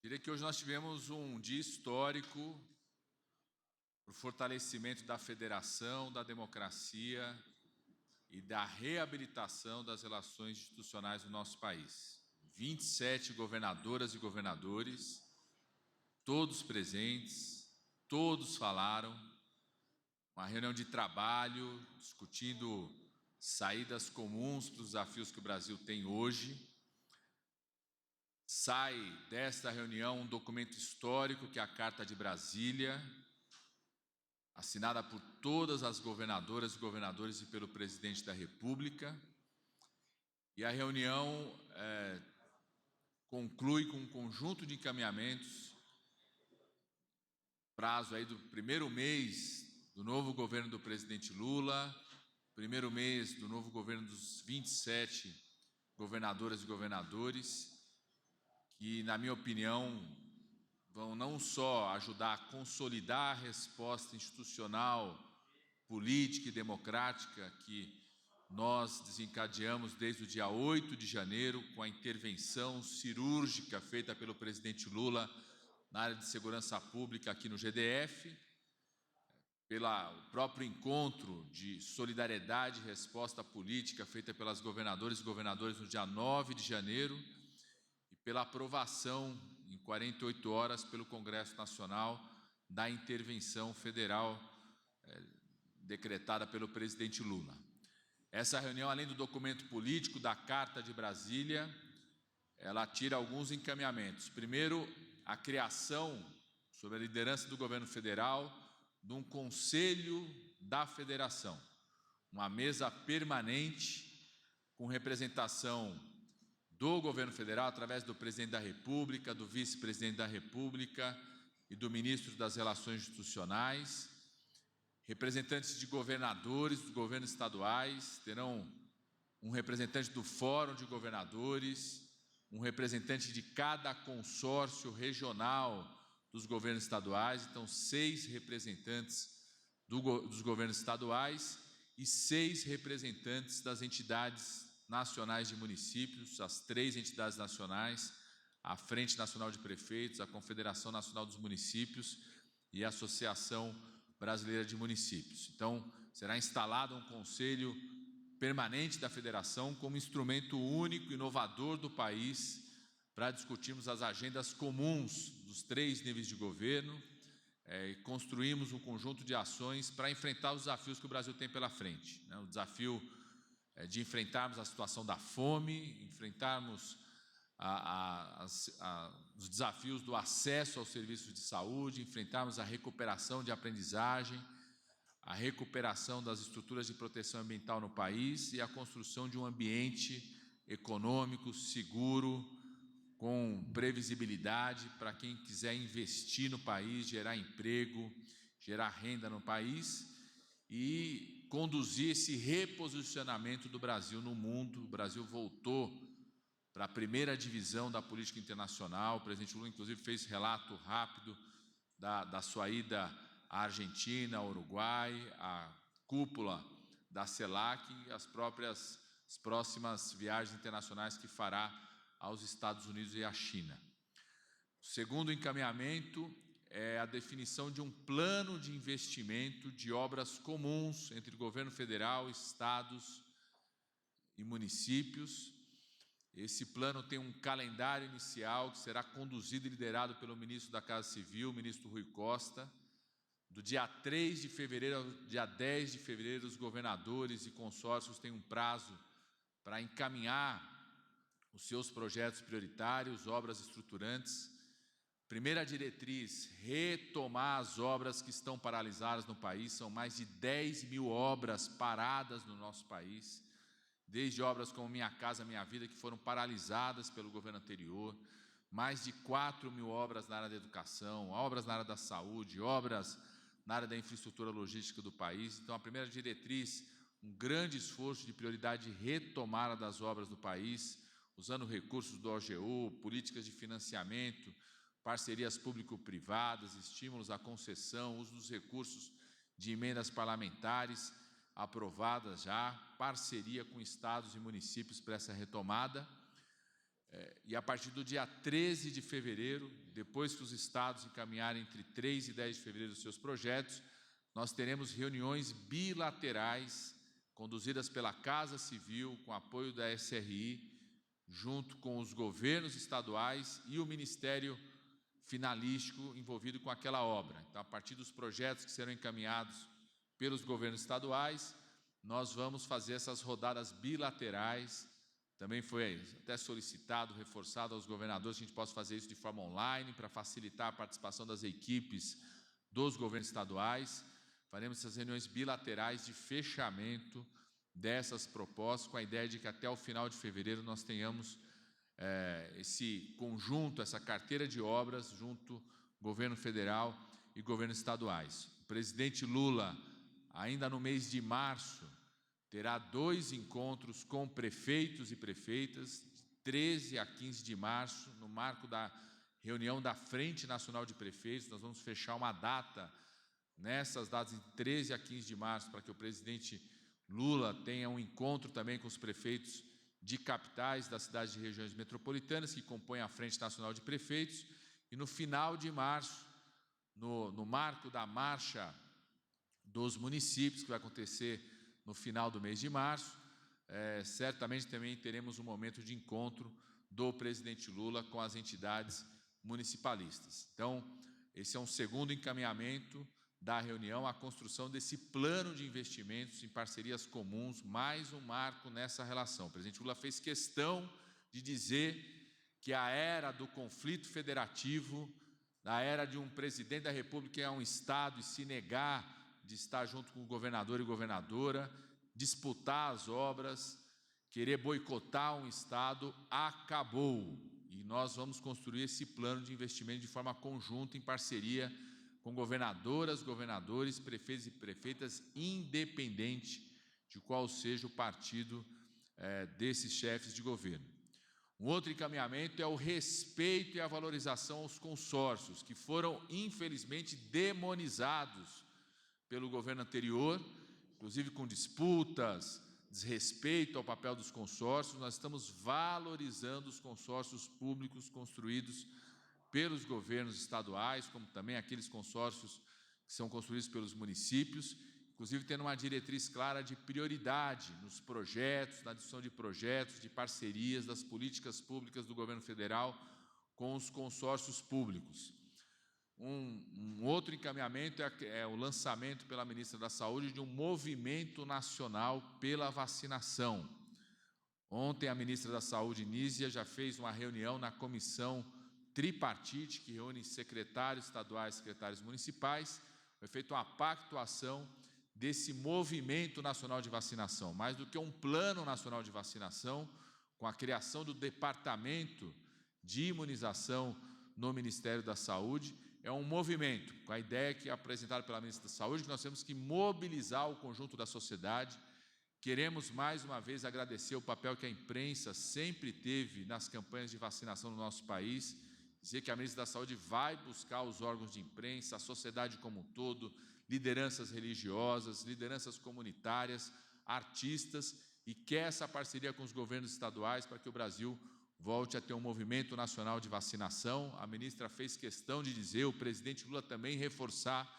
Diria que hoje nós tivemos um dia histórico para o fortalecimento da federação, da democracia e da reabilitação das relações institucionais do nosso país. 27 governadoras e governadores, todos presentes, todos falaram, uma reunião de trabalho, discutindo saídas comuns para os desafios que o Brasil tem hoje. Sai desta reunião um documento histórico, que é a Carta de Brasília, assinada por todas as governadoras e governadores e pelo presidente da República. E a reunião conclui com um conjunto de encaminhamentos, prazo aí do primeiro mês do novo governo do presidente Lula, primeiro mês do novo governo dos 27 governadoras e governadores, que, na minha opinião, vão não só ajudar a consolidar a resposta institucional, política e democrática que nós desencadeamos desde o dia 8 de janeiro, com a intervenção cirúrgica feita pelo presidente Lula na área de segurança pública aqui no GDF, pelo próprio encontro de solidariedade e resposta política feita pelas governadoras e governadores no dia 9 de janeiro, e pela aprovação em 48 horas pelo Congresso Nacional da intervenção federal decretada pelo presidente Lula. Essa reunião, além do documento político da Carta de Brasília, ela tira alguns encaminhamentos. Primeiro, a criação, sob a liderança do governo federal, de um Conselho da Federação, uma mesa permanente com representação do governo federal, através do presidente da República, do vice-presidente da República e do ministro das Relações Institucionais. Representantes de governadores, dos governos estaduais, terão um representante do Fórum de Governadores, um representante de cada consórcio regional dos governos estaduais. Então, 6 representantes dos governos estaduais e 6 representantes das entidades nacionais de municípios, as 3 entidades nacionais, a Frente Nacional de Prefeitos, a Confederação Nacional dos Municípios e a Associação Brasileira de Municípios. Então, será instalado um Conselho Permanente da Federação como instrumento único e inovador do país para discutirmos as agendas comuns dos 3 níveis de governo e construirmos um conjunto de ações para enfrentar os desafios que o Brasil tem pela frente. O desafio de enfrentarmos a situação da fome, enfrentarmos os desafios do acesso aos serviços de saúde, enfrentarmos a recuperação de aprendizagem, a recuperação das estruturas de proteção ambiental no país e a construção de um ambiente econômico seguro, com previsibilidade para quem quiser investir no país, gerar emprego, gerar renda no país e conduzir esse reposicionamento do Brasil no mundo. O Brasil voltou para a primeira divisão da política internacional. O presidente Lula, inclusive, fez relato rápido da sua ida à Argentina, ao Uruguai, à cúpula da CELAC e as próximas viagens internacionais que fará aos Estados Unidos e à China. O segundo encaminhamento é a definição de um plano de investimento de obras comuns entre governo federal, estados e municípios. Esse plano tem um calendário inicial que será conduzido e liderado pelo ministro da Casa Civil, o ministro Rui Costa. Do dia 3 de fevereiro ao dia 10 de fevereiro, os governadores e consórcios têm um prazo para encaminhar os seus projetos prioritários, obras estruturantes. Primeira diretriz: retomar as obras que estão paralisadas no país. São mais de 10 mil obras paradas no nosso país, desde obras como Minha Casa Minha Vida, que foram paralisadas pelo governo anterior, mais de 4 mil obras na área da educação, obras na área da saúde, obras na área da infraestrutura logística do país. Então, a primeira diretriz, um grande esforço de prioridade de retomada das obras do país, usando recursos do OGU, políticas de financiamento, parcerias público-privadas, estímulos à concessão, uso dos recursos de emendas parlamentares aprovadas já, parceria com estados e municípios para essa retomada. E a partir do dia 13 de fevereiro, depois que os estados encaminharem entre 3 e 10 de fevereiro os seus projetos, nós teremos reuniões bilaterais conduzidas pela Casa Civil, com apoio da SRI, junto com os governos estaduais e o Ministério finalístico envolvido com aquela obra. Então, a partir dos projetos que serão encaminhados pelos governos estaduais, nós vamos fazer essas rodadas bilaterais. Também foi até solicitado, reforçado aos governadores que a gente possa fazer isso de forma online, para facilitar a participação das equipes dos governos estaduais. Faremos essas reuniões bilaterais de fechamento dessas propostas, com a ideia de que até o final de fevereiro nós tenhamos esse conjunto, essa carteira de obras, junto governo federal e governos estaduais. O presidente Lula, ainda no mês de março, terá 2 encontros com prefeitos e prefeitas, de 13 a 15 de março, no marco da reunião da Frente Nacional de Prefeitos. Nós vamos fechar uma data, nessas datas, de 13 a 15 de março, para que o presidente Lula tenha um encontro também com os prefeitos de capitais das cidades e regiões metropolitanas, que compõem a Frente Nacional de Prefeitos. E no final de março, no marco da Marcha dos Municípios, que vai acontecer no final do mês de março, certamente também teremos um momento de encontro do presidente Lula com as entidades municipalistas. Então, esse é um segundo encaminhamento da reunião, a construção desse plano de investimentos em parcerias comuns, mais um marco nessa relação. O presidente Lula fez questão de dizer que a era do conflito federativo, da era de um presidente da República que é um Estado e se negar de estar junto com o governador e governadora, disputar as obras, querer boicotar um Estado, acabou. E nós vamos construir esse plano de investimento de forma conjunta, em parceria com governadoras, governadores, prefeitos e prefeitas, independente de qual seja o partido desses chefes de governo. Um outro encaminhamento é o respeito e a valorização aos consórcios, que foram, infelizmente, demonizados pelo governo anterior, inclusive com disputas, desrespeito ao papel dos consórcios. Nós estamos valorizando os consórcios públicos construídos pelos governos estaduais, como também aqueles consórcios que são construídos pelos municípios, inclusive tendo uma diretriz clara de prioridade nos projetos, na discussão de projetos, de parcerias, das políticas públicas do governo federal com os consórcios públicos. Um outro encaminhamento é o lançamento pela ministra da Saúde de um movimento nacional pela vacinação. Ontem a ministra da Saúde, Nízia, já fez uma reunião na comissão tripartite, que reúne secretários estaduais e secretários municipais. Foi feita uma pactuação desse movimento nacional de vacinação, mais do que um plano nacional de vacinação, com a criação do departamento de imunização no Ministério da Saúde. É um movimento, com a ideia que é apresentada pela ministra da Saúde, que nós temos que mobilizar o conjunto da sociedade. Queremos, mais uma vez, agradecer o papel que a imprensa sempre teve nas campanhas de vacinação no nosso país, dizer que a ministra da Saúde vai buscar os órgãos de imprensa, a sociedade como um todo, lideranças religiosas, lideranças comunitárias, artistas, e quer essa parceria com os governos estaduais para que o Brasil volte a ter um movimento nacional de vacinação. A ministra fez questão de dizer, o presidente Lula também reforçar,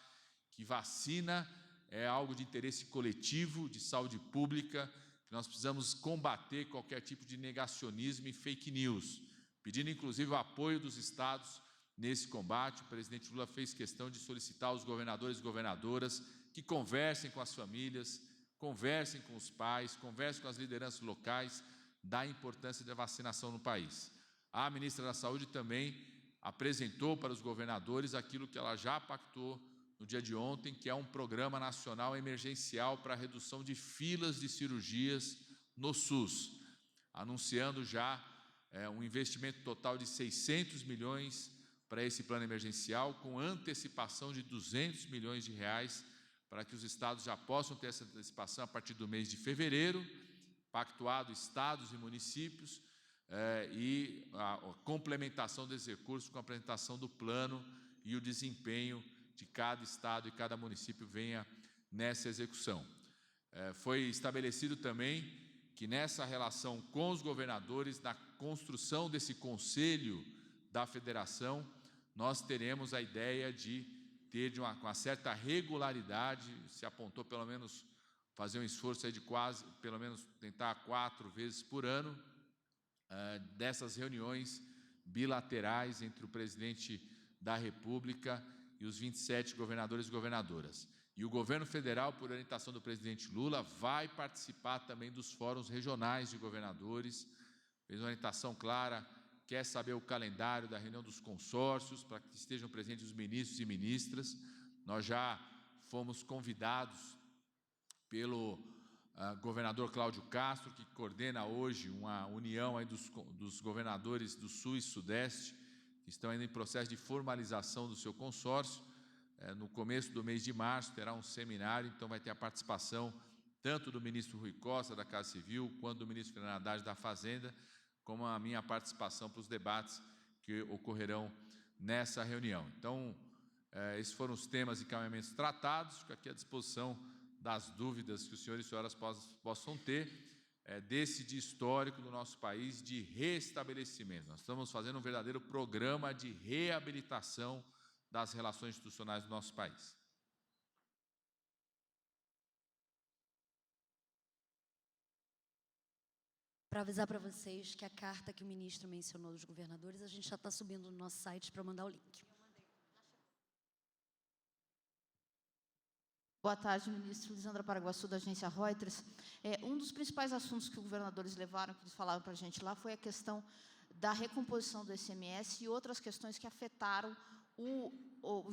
que vacina é algo de interesse coletivo, de saúde pública, que nós precisamos combater qualquer tipo de negacionismo e fake news, pedindo inclusive o apoio dos estados nesse combate. O presidente Lula fez questão de solicitar aos governadores e governadoras que conversem com as famílias, conversem com os pais, conversem com as lideranças locais da importância da vacinação no país. A ministra da Saúde também apresentou para os governadores aquilo que ela já pactou no dia de ontem, que é um programa nacional emergencial para a redução de filas de cirurgias no SUS, anunciando já um investimento total de 600 milhões para esse plano emergencial, com antecipação de 200 milhões de reais, para que os estados já possam ter essa antecipação a partir do mês de fevereiro, pactuado estados e municípios, e a complementação desses recursos com a apresentação do plano e o desempenho de cada estado e cada município venha nessa execução. Foi estabelecido também que nessa relação com os governadores, na construção desse Conselho da Federação, nós teremos a ideia de ter com uma certa regularidade, se apontou pelo menos fazer um esforço aí de quase, pelo menos tentar 4 vezes por ano, dessas reuniões bilaterais entre o presidente da República e os 27 governadores e governadoras. E o governo federal, por orientação do presidente Lula, vai participar também dos fóruns regionais de governadores, fez uma orientação clara, quer saber o calendário da reunião dos consórcios, para que estejam presentes os ministros e ministras. Nós já fomos convidados pelo governador Cláudio Castro, que coordena hoje uma união aí dos governadores do Sul e Sudeste, que estão ainda em processo de formalização do seu consórcio. No começo do mês de março terá um seminário, então vai ter a participação tanto do ministro Rui Costa, da Casa Civil, quanto do ministro Fernando Haddad, da Fazenda, como a minha participação para os debates que ocorrerão nessa reunião. Então, esses foram os temas e encaminhamentos tratados, fico aqui à disposição das dúvidas que os senhores e senhoras possam ter, desse dia histórico do nosso país de restabelecimento. Nós estamos fazendo um verdadeiro programa de reabilitação das relações institucionais do nosso país. Para avisar para vocês que a carta que o ministro mencionou dos governadores, a gente já está subindo no nosso site para mandar o link. Boa tarde, ministro. Lisandra Paraguaçu, da agência Reuters. Um dos principais assuntos que os governadores levaram, que eles falaram para a gente lá, foi a questão da recomposição do ICMS e outras questões que afetaram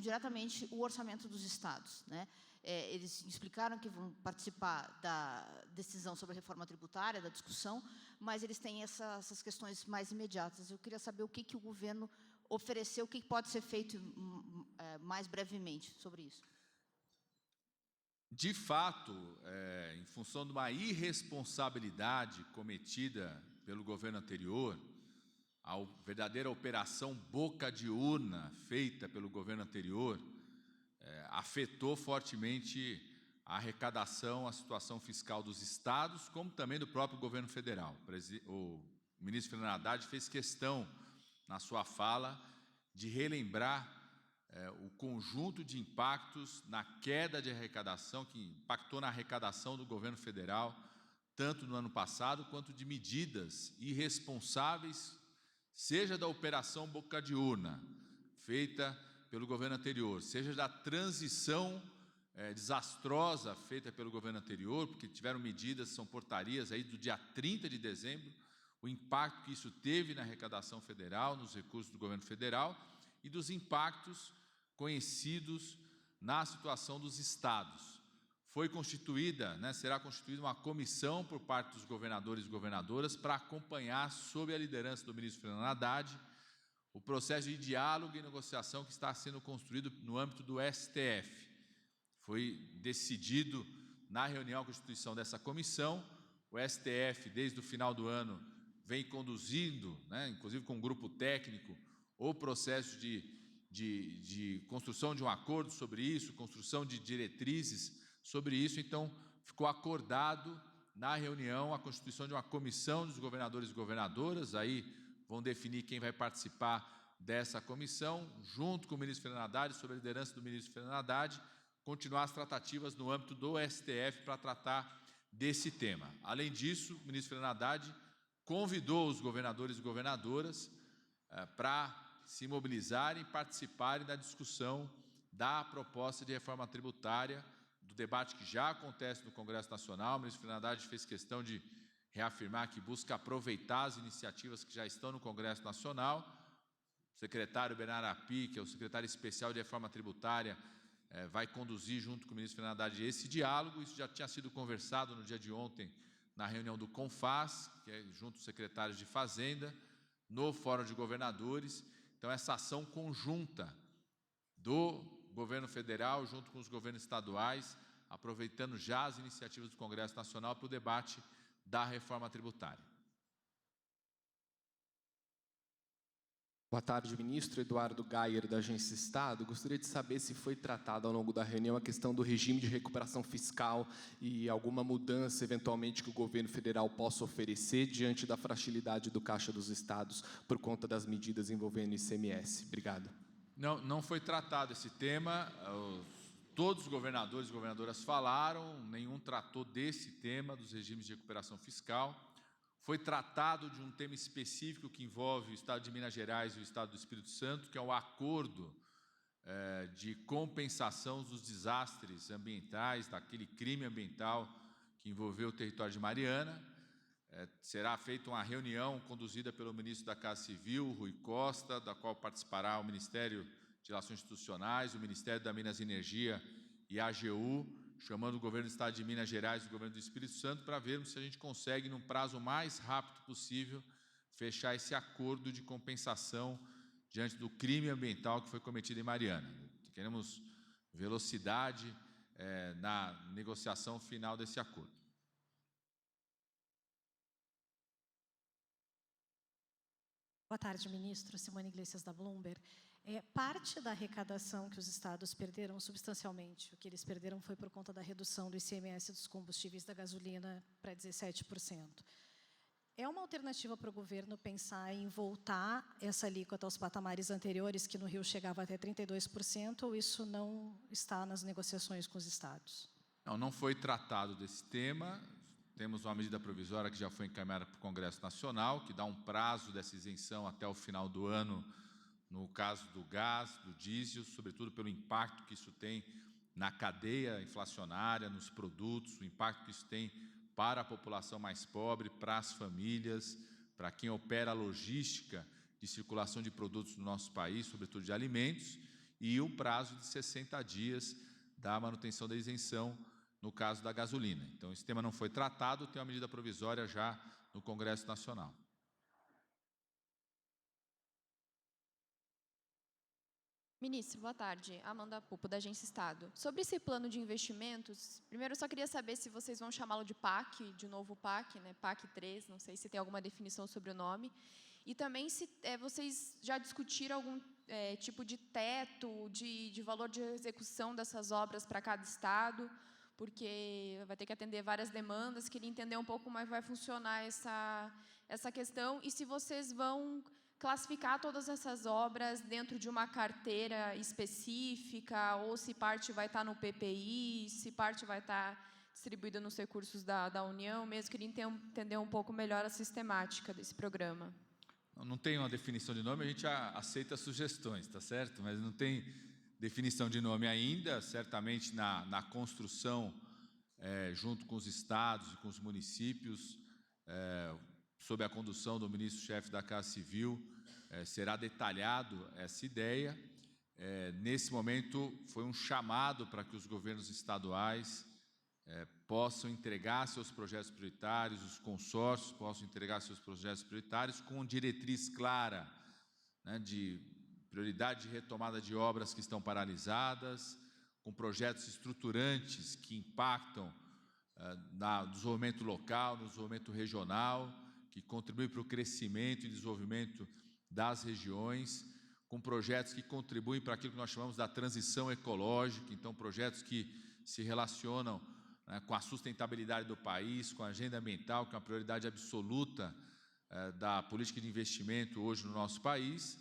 diretamente o orçamento dos estados, né? Eles explicaram que vão participar da decisão sobre a reforma tributária, da discussão, mas eles têm essas questões mais imediatas. Eu queria saber o que o governo ofereceu, o que pode ser feito mais brevemente sobre isso. De fato, em função de uma irresponsabilidade cometida pelo governo anterior, a verdadeira operação boca de urna feita pelo governo anterior afetou fortemente a arrecadação, a situação fiscal dos estados, como também do próprio governo federal. O ministro Fernando Haddad fez questão, na sua fala, de relembrar o conjunto de impactos na queda de arrecadação, que impactou na arrecadação do governo federal, tanto no ano passado, quanto de medidas irresponsáveis, seja da operação boca de urna, feita pelo governo anterior, seja da transição desastrosa feita pelo governo anterior, porque tiveram medidas, são portarias aí do dia 30 de dezembro, o impacto que isso teve na arrecadação federal, nos recursos do governo federal, e dos impactos conhecidos na situação dos estados. Foi constituída, será constituída uma comissão por parte dos governadores e governadoras para acompanhar, sob a liderança do ministro Fernando Haddad, o processo de diálogo e negociação que está sendo construído no âmbito do STF. Foi decidido na reunião a constituição dessa comissão. O STF, desde o final do ano, vem conduzindo, inclusive com um grupo técnico, o processo de construção de um acordo sobre isso, construção de diretrizes sobre isso. Então, ficou acordado na reunião a constituição de uma comissão dos governadores e governadoras, aí vão definir quem vai participar dessa comissão, junto com o ministro Fernando Haddad, sob a liderança do ministro Fernando Haddad, continuar as tratativas no âmbito do STF para tratar desse tema. Além disso, o ministro Fernando Haddad convidou os governadores e governadoras para se mobilizarem e participarem da discussão da proposta de reforma tributária, do debate que já acontece no Congresso Nacional. O ministro Fernando Haddad fez questão de reafirmar que busca aproveitar as iniciativas que já estão no Congresso Nacional. O secretário Bernardo Api, que é o secretário especial de reforma tributária, vai conduzir junto com o ministro Fernando Haddad esse diálogo. Isso já tinha sido conversado no dia de ontem na reunião do CONFAS, que é junto aos secretários de Fazenda, no Fórum de Governadores. Então, essa ação conjunta do governo federal junto com os governos estaduais, aproveitando já as iniciativas do Congresso Nacional para o debate da reforma tributária. Boa tarde, ministro. Eduardo Gayer, da Agência Estado. Gostaria de saber se foi tratada ao longo da reunião a questão do regime de recuperação fiscal e alguma mudança, eventualmente, que o governo federal possa oferecer diante da fragilidade do Caixa dos Estados por conta das medidas envolvendo o ICMS. Obrigado. Não foi tratado esse tema. Todos os governadores e governadoras falaram, nenhum tratou desse tema, dos regimes de recuperação fiscal. Foi tratado de um tema específico que envolve o Estado de Minas Gerais e o Estado do Espírito Santo, que é o acordo de compensação dos desastres ambientais, daquele crime ambiental que envolveu o território de Mariana. Será feita uma reunião conduzida pelo ministro da Casa Civil, Rui Costa, da qual participará o Ministério de Relações Institucionais, o Ministério da Minas e Energia e a AGU, chamando o governo do Estado de Minas Gerais e o governo do Espírito Santo para vermos se a gente consegue, num prazo mais rápido possível, fechar esse acordo de compensação diante do crime ambiental que foi cometido em Mariana. Queremos velocidade na negociação final desse acordo. Boa tarde, ministro. Simone Iglesias, da Bloomberg. Parte da arrecadação que os estados perderam substancialmente, o que eles perderam foi por conta da redução do ICMS dos combustíveis da gasolina para 17%. É uma alternativa para o governo pensar em voltar essa alíquota aos patamares anteriores, que no Rio chegava até 32%, ou isso não está nas negociações com os estados? Não foi tratado desse tema. Temos uma medida provisória que já foi encaminhada para o Congresso Nacional, que dá um prazo dessa isenção até o final do ano, no caso do gás, do diesel, sobretudo pelo impacto que isso tem na cadeia inflacionária, nos produtos, o impacto que isso tem para a população mais pobre, para as famílias, para quem opera a logística de circulação de produtos no nosso país, sobretudo de alimentos, e o prazo de 60 dias da manutenção da isenção no caso da gasolina. Então, esse tema não foi tratado, tem uma medida provisória já no Congresso Nacional. Ministro, boa tarde. Amanda Pupo, da Agência Estado. Sobre esse plano de investimentos, primeiro eu só queria saber se vocês vão chamá-lo de PAC, de novo PAC, né? PAC 3, não sei se tem alguma definição sobre o nome. E também se vocês já discutiram algum tipo de teto, de valor de execução dessas obras para cada estado, porque vai ter que atender várias demandas. Queria entender um pouco como vai funcionar essa questão e se vocês vão classificar todas essas obras dentro de uma carteira específica, ou se parte vai estar no PPI, se parte vai estar distribuída nos recursos da União mesmo. Queria entender um pouco melhor a sistemática desse programa. Não tem uma definição de nome, a gente aceita sugestões, tá certo? Mas não tem definição de nome ainda. Certamente na construção, junto com os estados e com os municípios, sob a condução do ministro-chefe da Casa Civil, será detalhado essa ideia. Nesse momento, foi um chamado para que os governos estaduais possam entregar seus projetos prioritários, os consórcios possam entregar seus projetos prioritários com diretriz clara, né, de prioridade de retomada de obras que estão paralisadas, com projetos estruturantes que impactam no desenvolvimento local, no desenvolvimento regional, que contribuem para o crescimento e desenvolvimento das regiões, com projetos que contribuem para aquilo que nós chamamos da transição ecológica, então projetos que se relacionam com a sustentabilidade do país, com a agenda ambiental, que é uma prioridade absoluta da política de investimento hoje no nosso país,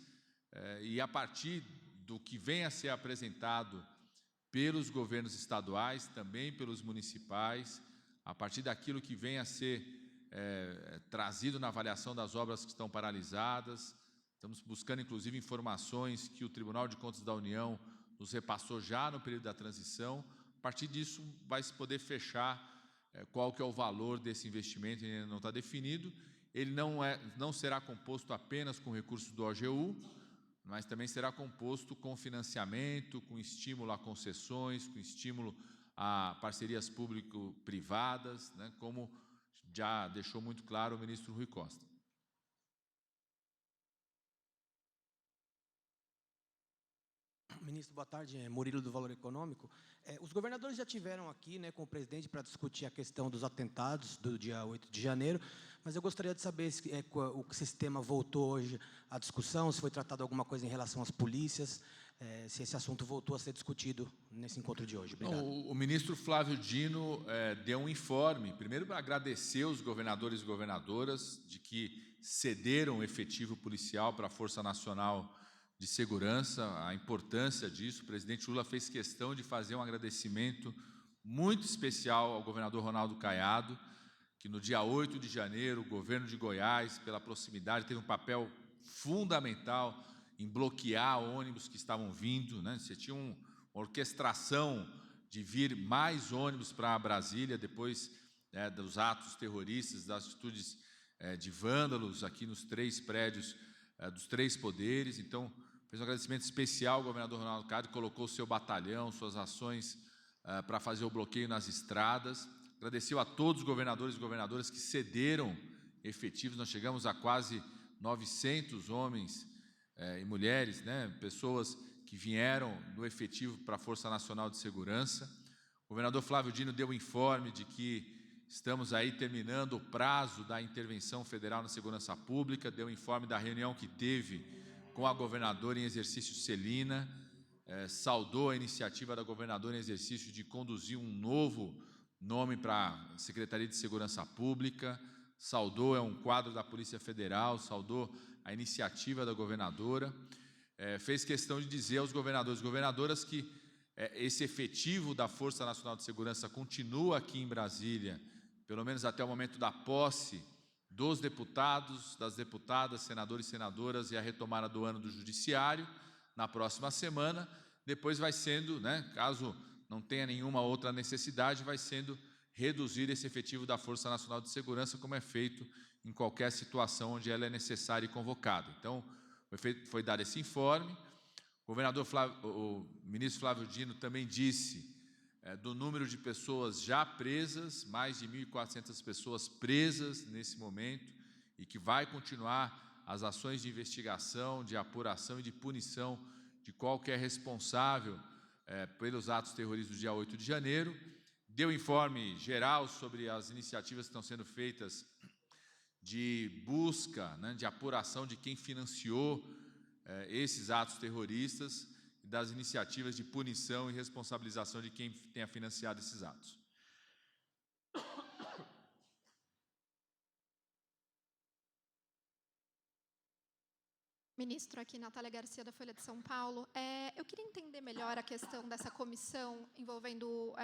e a partir do que vem a ser apresentado pelos governos estaduais, também pelos municipais, a partir daquilo que vem a ser trazido na avaliação das obras que estão paralisadas. Estamos buscando, inclusive, informações que o Tribunal de Contas da União nos repassou já no período da transição. A partir disso, vai se poder fechar qual que é o valor desse investimento, ele ainda não está definido. Ele não será composto apenas com recursos do OGU, mas também será composto com financiamento, com estímulo a concessões, com estímulo a parcerias público-privadas, né, como já deixou muito claro o ministro Rui Costa. Ministro, boa tarde. Murilo, do Valor Econômico. Os governadores já tiveram aqui, né, com o presidente para discutir a questão dos atentados do dia 8 de janeiro, mas eu gostaria de saber se o sistema voltou hoje à discussão, se foi tratado alguma coisa em relação às polícias, se esse assunto voltou a ser discutido nesse encontro de hoje. Obrigado. O ministro Flávio Dino deu um informe, primeiro para agradecer os governadores e governadoras de que cederam o efetivo policial para a Força Nacional de Segurança, a importância disso. O presidente Lula fez questão de fazer um agradecimento muito especial ao governador Ronaldo Caiado, que no dia 8 de janeiro, o governo de Goiás, pela proximidade, teve um papel fundamental em bloquear ônibus que estavam vindo, né? Você tinha uma orquestração de vir mais ônibus para Brasília, depois dos atos terroristas, das atitudes de vândalos aqui nos 3 prédios dos 3 poderes. Então, fez um agradecimento especial ao governador Ronaldo Caiado, colocou o seu batalhão, suas ações para fazer o bloqueio nas estradas. Agradeceu a todos os governadores e governadoras que cederam efetivos. Nós chegamos a quase 900 homens e mulheres, né, pessoas que vieram do efetivo para a Força Nacional de Segurança. O governador Flávio Dino deu o informe de que estamos aí terminando o prazo da intervenção federal na segurança pública, deu o informe da reunião que teve com a governadora em exercício, Celina, saudou a iniciativa da governadora em exercício de conduzir um novo nome para a Secretaria de Segurança Pública, saudou um quadro da Polícia Federal, saudou a iniciativa da governadora, fez questão de dizer aos governadores e governadoras que esse efetivo da Força Nacional de Segurança continua aqui em Brasília, pelo menos até o momento da posse dos deputados, das deputadas, senadores e senadoras e a retomada do ano do Judiciário, na próxima semana. Depois vai sendo, né, caso não tenha nenhuma outra necessidade, vai sendo reduzido esse efetivo da Força Nacional de Segurança, como é feito em qualquer situação onde ela é necessária e convocada. Então, foi dado esse informe. O ministro Flávio Dino também disse do número de pessoas já presas, mais de 1.400 pessoas presas nesse momento, e que vai continuar as ações de investigação, de apuração e de punição de qualquer responsável pelos atos terroristas do dia 8 de janeiro. Deu informe geral sobre as iniciativas que estão sendo feitas de busca, né, de apuração de quem financiou esses atos terroristas, e das iniciativas de punição e responsabilização de quem tenha financiado esses atos. Ministro, aqui Natália Garcia, da Folha de São Paulo. Eu queria entender melhor a questão dessa comissão envolvendo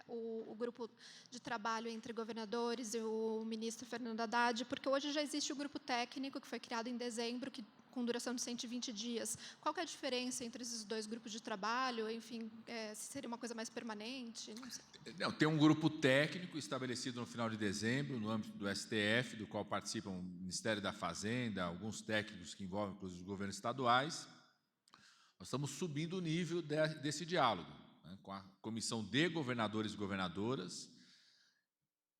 o grupo de trabalho entre governadores e o ministro Fernando Haddad, porque hoje já existe o grupo técnico, que foi criado em dezembro, com duração de 120 dias. Qual que é a diferença entre esses 2 grupos de trabalho? Enfim, se seria uma coisa mais permanente? Não sei. Não, tem um grupo técnico estabelecido no final de dezembro, no âmbito do STF, do qual participam o Ministério da Fazenda, alguns técnicos que envolvem, inclusive, os governos estaduais. Nós estamos subindo o nível desse diálogo, né, com a Comissão de Governadores e Governadoras,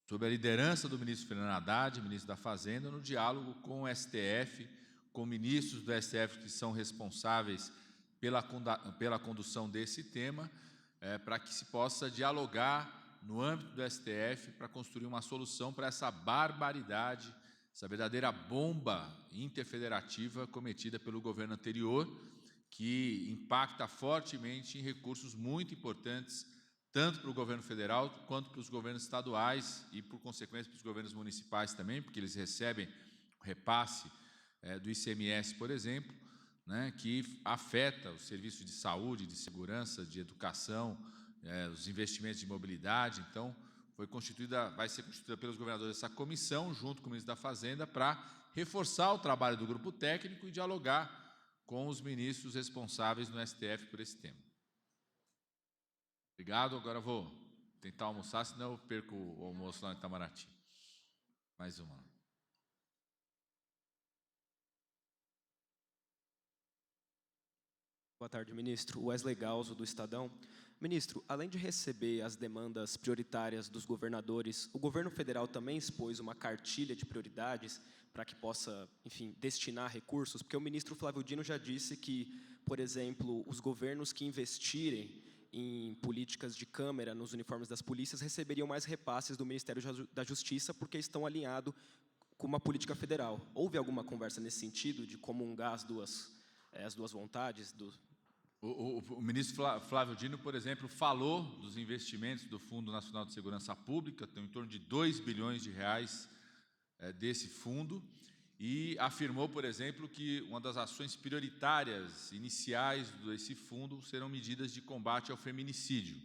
sob a liderança do ministro Fernando Haddad, ministro da Fazenda, no diálogo com o STF, com ministros do STF que são responsáveis pela condução desse tema, para que se possa dialogar no âmbito do STF para construir uma solução para essa barbaridade, essa verdadeira bomba interfederativa cometida pelo governo anterior, que impacta fortemente em recursos muito importantes, tanto para o governo federal quanto para os governos estaduais e, por consequência, para os governos municipais também, porque eles recebem o repasse do ICMS, por exemplo, né, que afeta os serviços de saúde, de segurança, de educação, os investimentos de mobilidade. Então, vai ser constituída pelos governadores essa comissão, junto com o ministro da Fazenda, para reforçar o trabalho do grupo técnico e dialogar com os ministros responsáveis no STF por esse tema. Obrigado. Agora vou tentar almoçar, senão eu perco o almoço lá em Itamaraty. Mais uma. Boa tarde, ministro. Wesley Galzo, do Estadão. Ministro, além de receber as demandas prioritárias dos governadores, o governo federal também expôs uma cartilha de prioridades para que possa, enfim, destinar recursos? Porque o ministro Flávio Dino já disse que, por exemplo, os governos que investirem em políticas de câmera nos uniformes das polícias receberiam mais repasses do Ministério da Justiça porque estão alinhados com uma política federal. Houve alguma conversa nesse sentido, de comungar as duas vontades? O ministro Flávio Dino, por exemplo, falou dos investimentos do Fundo Nacional de Segurança Pública, tem em torno de 2 bilhões de reais desse fundo, e afirmou, por exemplo, que uma das ações prioritárias iniciais desse fundo serão medidas de combate ao feminicídio.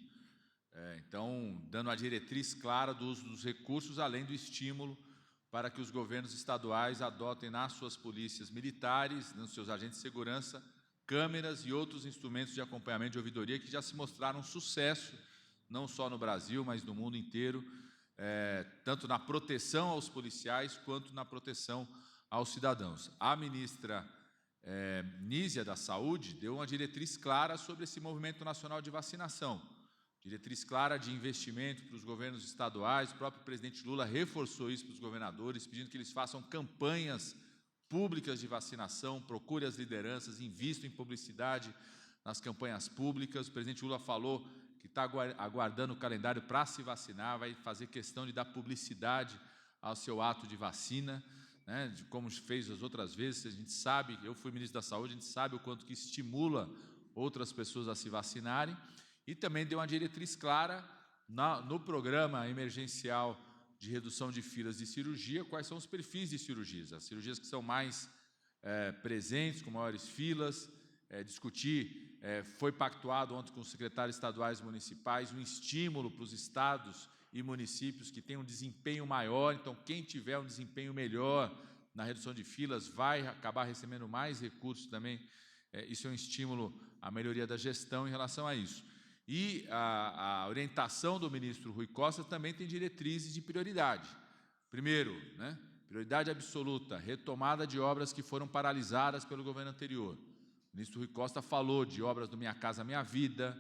Então, dando a diretriz clara do uso dos recursos, além do estímulo para que os governos estaduais adotem nas suas polícias militares, nos seus agentes de segurança, câmeras e outros instrumentos de acompanhamento de ouvidoria que já se mostraram um sucesso, não só no Brasil, mas no mundo inteiro, tanto na proteção aos policiais quanto na proteção aos cidadãos. A ministra Nízia da Saúde deu uma diretriz clara sobre esse movimento nacional de vacinação, diretriz clara de investimento para os governos estaduais. O próprio presidente Lula reforçou isso para os governadores, pedindo que eles façam campanhas públicas de vacinação, procure as lideranças, invista em publicidade nas campanhas públicas. O presidente Lula falou que está aguardando o calendário para se vacinar, vai fazer questão de dar publicidade ao seu ato de vacina, né, de como fez as outras vezes. A gente sabe, eu fui ministro da Saúde, a gente sabe o quanto que estimula outras pessoas a se vacinarem, e também deu uma diretriz clara no programa emergencial de redução de filas de cirurgia, quais são os perfis de cirurgias, as cirurgias que são mais presentes, com maiores filas, foi pactuado ontem com os secretários estaduais e municipais um estímulo para os estados e municípios que têm um desempenho maior. Então, quem tiver um desempenho melhor na redução de filas vai acabar recebendo mais recursos também. Isso é um estímulo à melhoria da gestão em relação a isso. E a orientação do ministro Rui Costa também tem diretrizes de prioridade. Primeiro, prioridade absoluta, retomada de obras que foram paralisadas pelo governo anterior. O ministro Rui Costa falou de obras do Minha Casa Minha Vida,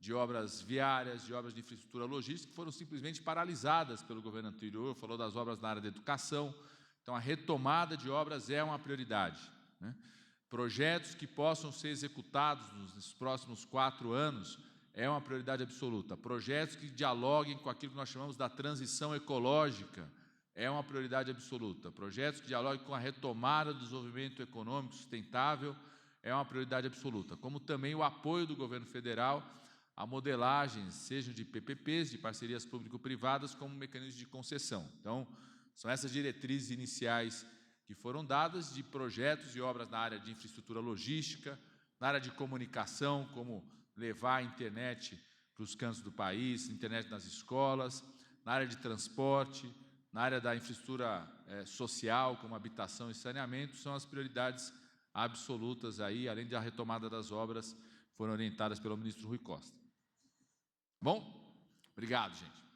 de obras viárias, de obras de infraestrutura logística, que foram simplesmente paralisadas pelo governo anterior, falou das obras na área da educação. Então, a retomada de obras é uma prioridade, Projetos que possam ser executados nos próximos 4 anos é uma prioridade absoluta. Projetos que dialoguem com aquilo que nós chamamos da transição ecológica é uma prioridade absoluta. Projetos que dialoguem com a retomada do desenvolvimento econômico sustentável é uma prioridade absoluta. Como também o apoio do governo federal a modelagens, sejam de PPPs, de parcerias público-privadas, como mecanismo de concessão. Então, são essas diretrizes iniciais que foram dadas de projetos e obras na área de infraestrutura logística, na área de comunicação, como levar a internet para os cantos do país, internet nas escolas, na área de transporte, na área da infraestrutura social, como habitação e saneamento, são as prioridades absolutas aí, além da retomada das obras, foram orientadas pelo ministro Rui Costa. Bom? Obrigado, gente.